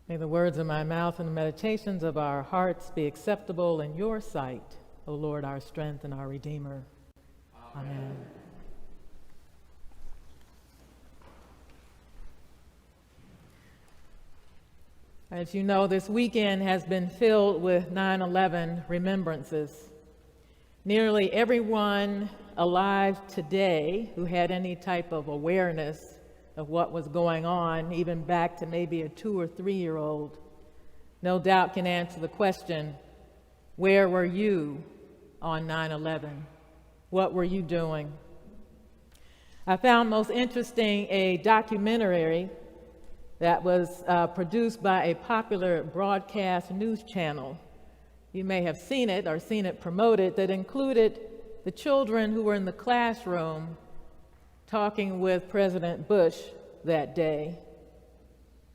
May the words of my mouth and the meditations of our hearts be acceptable in your sight, O Lord, our strength and our Redeemer. Amen. As you know, this weekend has been filled with 9/11 remembrances. Nearly everyone alive today who had any type of awareness of what was going on, even back to maybe a 2 or 3-year-old, no doubt can answer the question, where were you on 9/11? What were you doing? I found most interesting a documentary that was produced by a popular broadcast news channel. You may have seen it or seen it promoted, that included the children who were in the classroom talking with President Bush that day.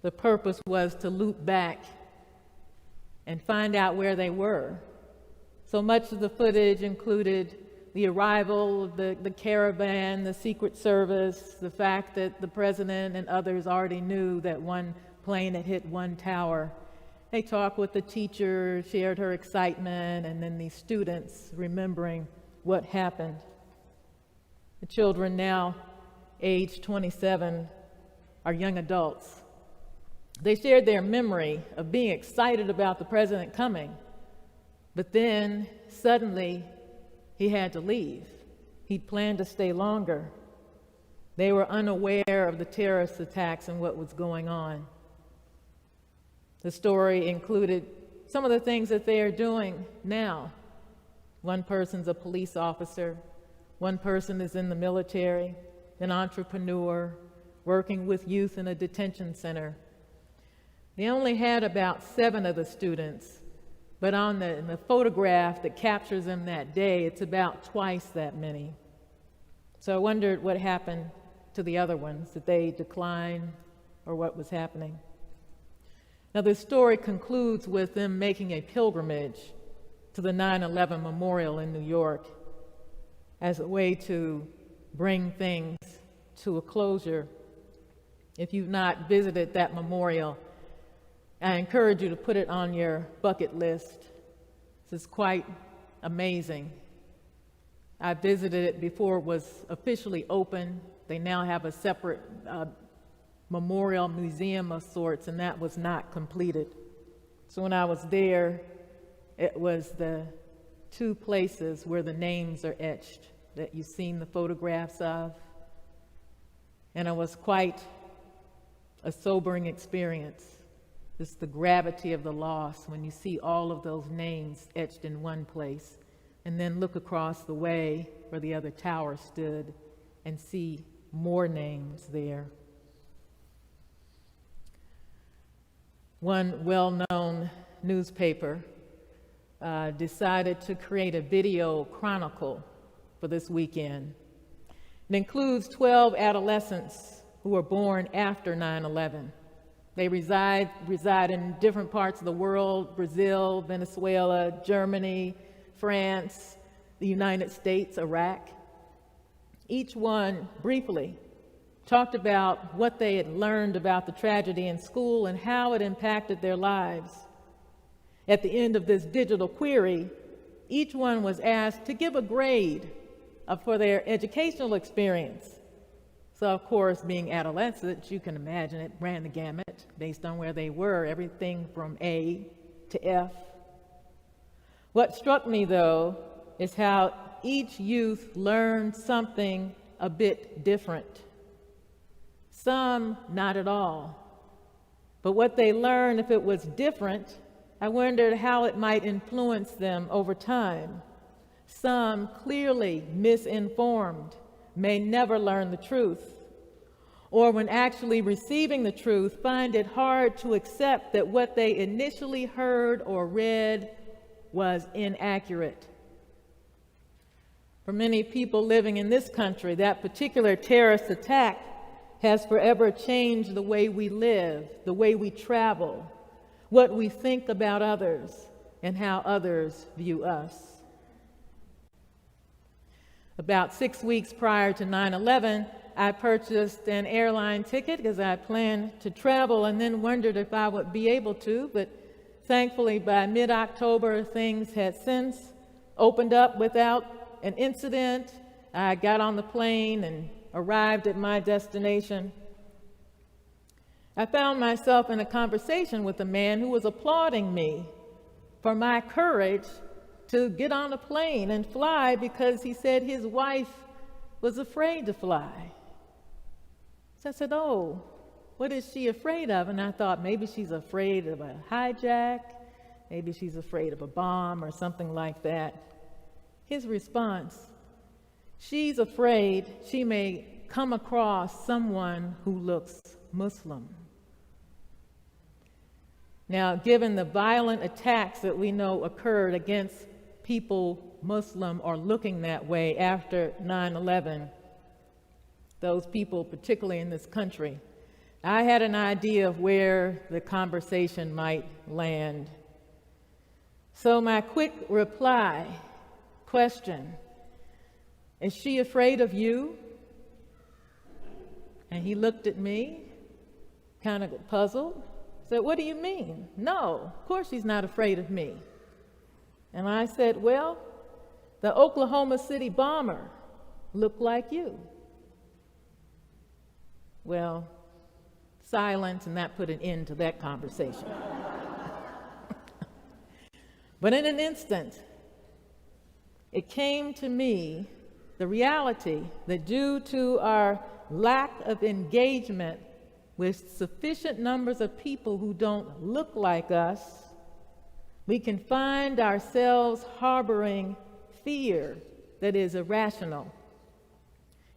The purpose was to loop back and find out where they were. So much of the footage included the arrival of the caravan, the Secret Service, the fact that the president and others already knew that one plane had hit one tower. They talked with the teacher, shared her excitement, and then these students remembering what happened. The children now, age 27, are young adults. They shared their memory of being excited about the president coming, but then suddenly he had to leave. He'd planned to stay longer. They were unaware of the terrorist attacks and what was going on. The story included some of the things that they are doing now. One person's a police officer, one person is in the military, an entrepreneur, working with youth in a detention center. They only had about 7 of the students, but on the photograph that captures them that day, it's about twice that many. So I wondered what happened to the other ones. Did they decline, or what was happening? Now, the story concludes with them making a pilgrimage to the 9/11 memorial in New York as a way to bring things to a closure. If you've not visited that memorial, I encourage you to put it on your bucket list. This is quite amazing. I visited it before it was officially open. They now have a separate memorial museum of sorts, and that was not completed. So when I was there, it was the 2 places where the names are etched that you've seen the photographs of. And it was quite a sobering experience. Just the gravity of the loss when you see all of those names etched in one place, and then look across the way where the other tower stood and see more names there. One well-known newspaper decided to create a video chronicle for this weekend. It includes 12 adolescents who were born after 9/11. They reside in different parts of the world: Brazil, Venezuela, Germany, France, the United States, Iraq. Each one briefly talked about what they had learned about the tragedy in school and how it impacted their lives. At the end of this digital query, each one was asked to give a grade for their educational experience. So, of course, being adolescents, you can imagine it ran the gamut based on where they were, everything from A to F. What struck me, though, is how each youth learned something a bit different. Some not at all. But what they learned, if it was different, I wondered how it might influence them over time. Some clearly misinformed may never learn the truth, or when actually receiving the truth, find it hard to accept that what they initially heard or read was inaccurate. For many people living in this country, that particular terrorist attack has forever changed the way we live, the way we travel, what we think about others, and how others view us. About 6 weeks prior to 9/11, I purchased an airline ticket because I planned to travel and then wondered if I would be able to, but thankfully by mid-October things had since opened up without an incident. I got on the plane and arrived at my destination. I found myself in a conversation with a man who was applauding me for my courage to get on a plane and fly because he said his wife was afraid to fly. So I said, "Oh, what is she afraid of?" And I thought maybe she's afraid of a hijack, maybe she's afraid of a bomb or something like that. His response, "She's afraid she may come across someone who looks Muslim." Now, given the violent attacks that we know occurred against people Muslim or looking that way after 9/11, those people particularly in this country, I had an idea of where the conversation might land. So my quick reply, question, "Is she afraid of you?" And he looked at me, kind of puzzled, said, "What do you mean?" "No, of course she's not afraid of me." And I said, "Well, the Oklahoma City bomber looked like you." Well, silence, and that put an end to that conversation. But in an instant, it came to me the reality that due to our lack of engagement with sufficient numbers of people who don't look like us, we can find ourselves harboring fear that is irrational.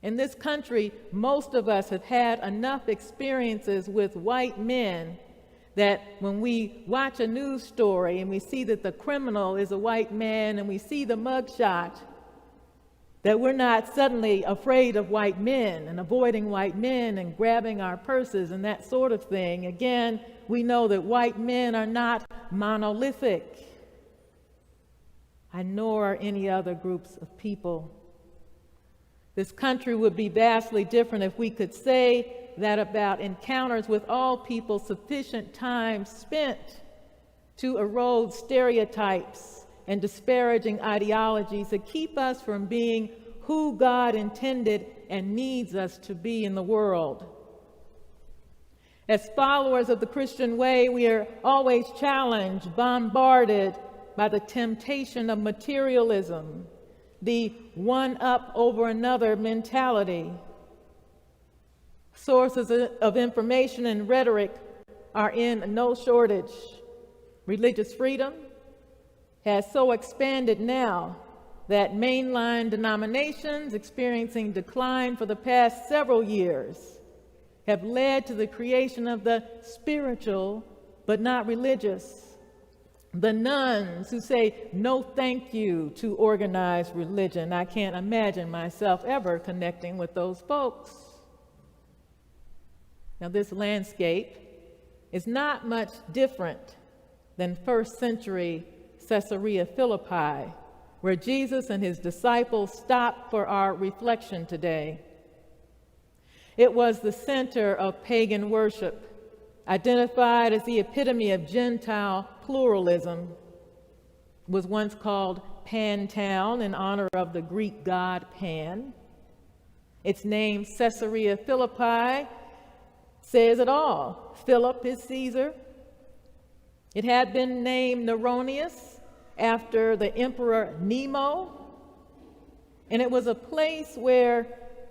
In this country, most of us have had enough experiences with white men that when we watch a news story and we see that the criminal is a white man and we see the mugshot, that we're not suddenly afraid of white men and avoiding white men and grabbing our purses and that sort of thing. Again, we know that white men are not monolithic, nor are any other groups of people. This country would be vastly different if we could say that about encounters with all people, sufficient time spent to erode stereotypes and disparaging ideologies that keep us from being who God intended and needs us to be in the world. As followers of the Christian way, we are always challenged, bombarded by the temptation of materialism, the one up over another mentality. Sources of information and rhetoric are in no shortage. Religious freedom has so expanded now that mainline denominations experiencing decline for the past several years have led to the creation of the spiritual but not religious. The nuns who say no thank you to organized religion. I can't imagine myself ever connecting with those folks. Now, this landscape is not much different than first century Caesarea Philippi, where Jesus and his disciples stopped for our reflection today. It was the center of pagan worship, identified as the epitome of Gentile pluralism, was once called Pan Town in honor of the Greek god Pan. Its name, Caesarea Philippi, says it all. Philip is Caesar. It had been named Neronius after the Emperor Nemo, and it was a place where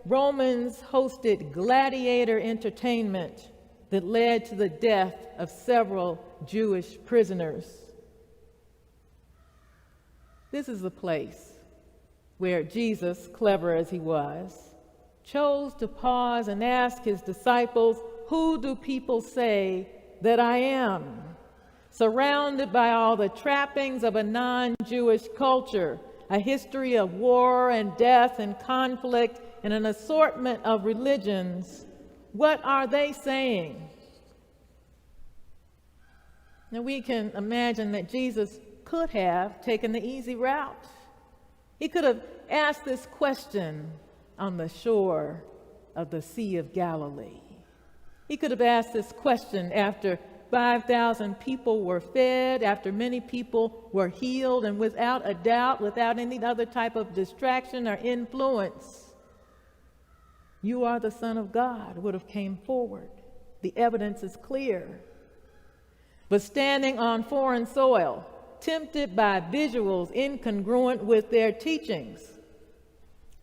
Romans hosted gladiator entertainment that led to the death of several Jewish prisoners. This is the place where Jesus, clever as he was, chose to pause and ask his disciples, "Who do people say that I am?" Surrounded by all the trappings of a non-Jewish culture, a history of war and death and conflict, and an assortment of religions, what are they saying? Now we can imagine that Jesus could have taken the easy route. He could have asked this question on the shore of the Sea of Galilee? He could have asked this question after 5,000 people were fed, after many people were healed, and without a doubt, without any other type of distraction or influence, "You are the Son of God," would have came forward. The evidence is clear. But standing on foreign soil, tempted by visuals incongruent with their teachings,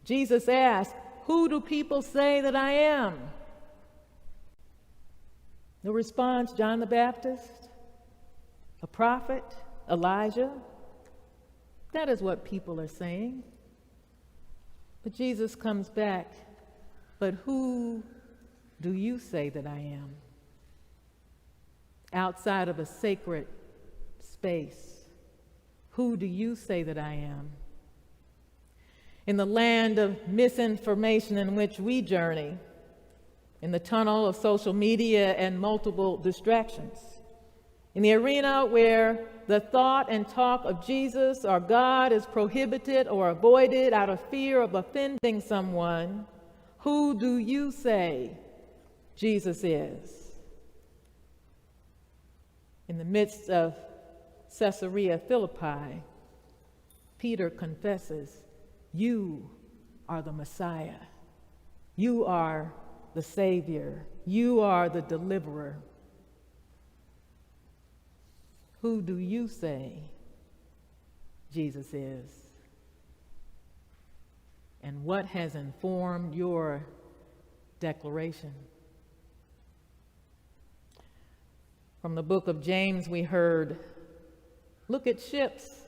Jesus asked, "Who do people say that I am?" The response, John the Baptist, a prophet, Elijah. That is what people are saying. But Jesus comes back, "But who do you say that I am?" Outside of a sacred space, who do you say that I am? In the land of misinformation in which we journey, in the tunnel of social media and multiple distractions, in the arena where the thought and talk of Jesus or God is prohibited or avoided out of fear of offending someone, who do you say Jesus is? In the midst of Caesarea Philippi, Peter confesses, "You are the Messiah. You are the Savior. You are the deliverer." Who do you say Jesus is? And what has informed your declaration? From the book of James, we heard, "Look at ships.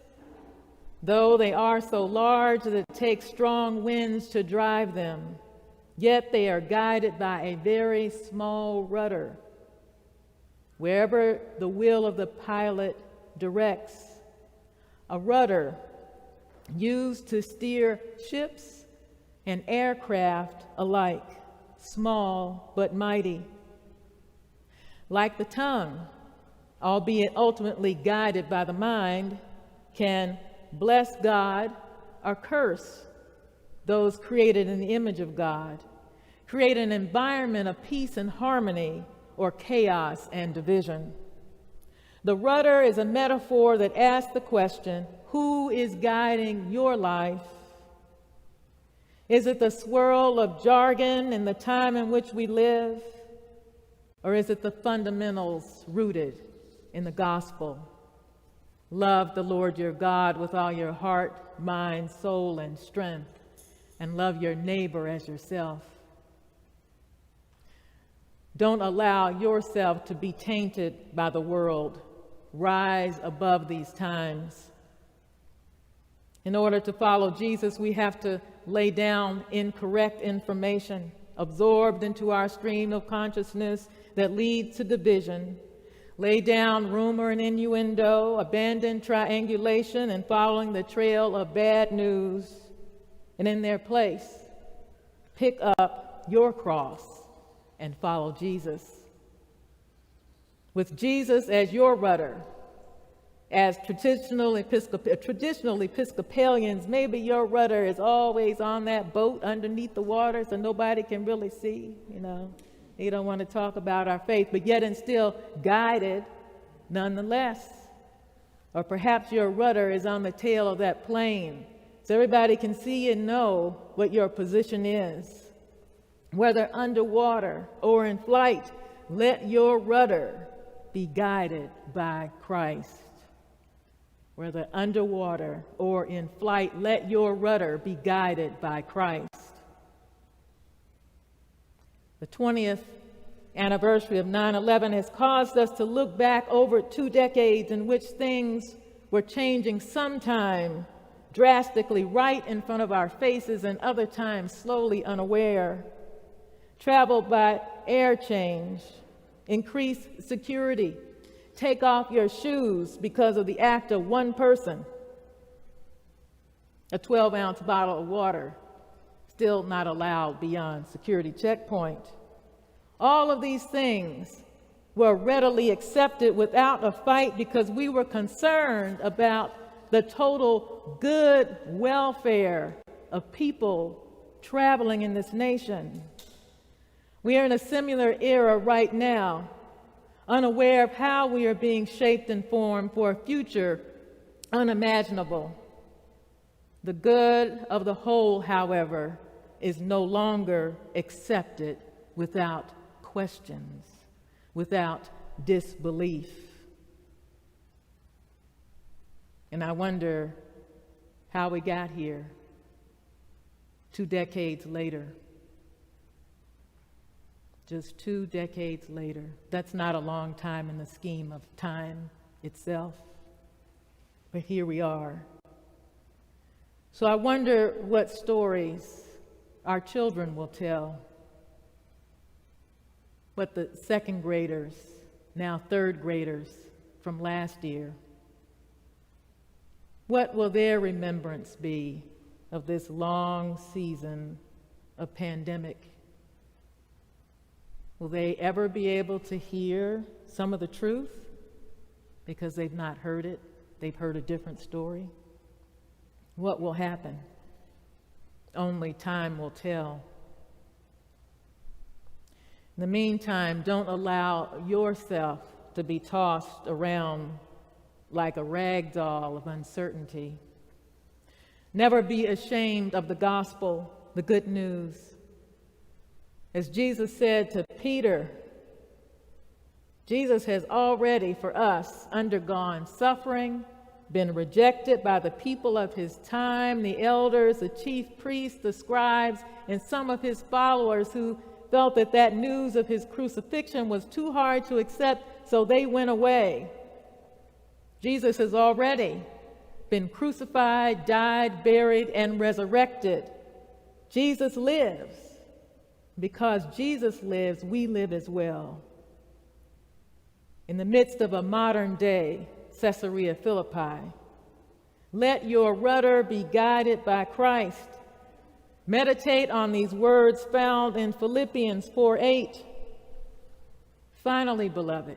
Though they are so large that it takes strong winds to drive them, yet they are guided by a very small rudder. Wherever the will of the pilot directs, a rudder used to steer ships and aircraft alike, small but mighty. Like the tongue, albeit ultimately guided by the mind, can bless God or curse those created in the image of God, create an environment of peace and harmony, or chaos and division. The rudder is a metaphor that asks the question, who is guiding your life? Is it the swirl of jargon in the time in which we live? Or is it the fundamentals rooted in the gospel? Love the Lord your God with all your heart, mind, soul, and strength, and love your neighbor as yourself. Don't allow yourself to be tainted by the world. Rise above these times. In order to follow Jesus, we have to lay down incorrect information absorbed into our stream of consciousness that leads to division. Lay down rumor and innuendo, abandon triangulation and following the trail of bad news, and in their place, pick up your cross and follow Jesus. With Jesus as your rudder, as traditional Episcopalians, maybe your rudder is always on that boat underneath the water so nobody can really see, You don't want to talk about our faith, but yet and still guided nonetheless. Or perhaps your rudder is on the tail of that plane so everybody can see and know what your position is. Whether underwater or in flight, let your rudder be guided by Christ. Whether underwater or in flight, let your rudder be guided by Christ. The 20th anniversary of 9/11 has caused us to look back over 2 decades in which things were changing, sometime drastically right in front of our faces and other times slowly unaware. Travel by air change, increase security, take off your shoes because of the act of one person. A 12-ounce bottle of water still not allowed beyond security checkpoint. All of these things were readily accepted without a fight because we were concerned about the total good welfare of people traveling in this nation. We are in a similar era right now, unaware of how we are being shaped and formed for a future unimaginable. The good of the whole, however, is no longer accepted without questions, without disbelief. And I wonder how we got here 2 decades later. Just 2 decades later. That's not a long time in the scheme of time itself. But here we are. So I wonder what stories our children will tell. What the second graders, now third graders from last year, what will their remembrance be of this long season of pandemic? Will they ever be able to hear some of the truth because they've not heard it? They've heard a different story. What will happen? Only time will tell. In the meantime, don't allow yourself to be tossed around like a rag doll of uncertainty. Never be ashamed of the gospel, the good news. As Jesus said to Peter, Jesus has already for us undergone suffering, been rejected by the people of his time, the elders, the chief priests, the scribes, and some of his followers who felt that news of his crucifixion was too hard to accept, so they went away. Jesus has already been crucified, died, buried, and resurrected. Jesus lives. Because Jesus lives, we live as well. In the midst of a modern day Caesarea Philippi, let your rudder be guided by Christ. Meditate on these words found in Philippians 4:8. Finally, beloved,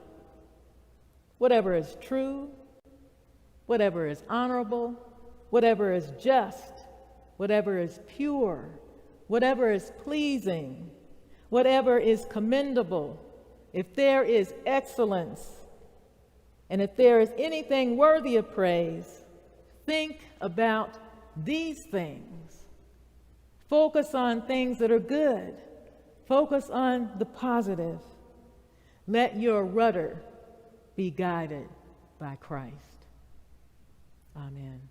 whatever is true, whatever is honorable, whatever is just, whatever is pure, whatever is pleasing, whatever is commendable, if there is excellence, and if there is anything worthy of praise, think about these things. Focus on things that are good. Focus on the positive. Let your rudder be guided by Christ. Amen.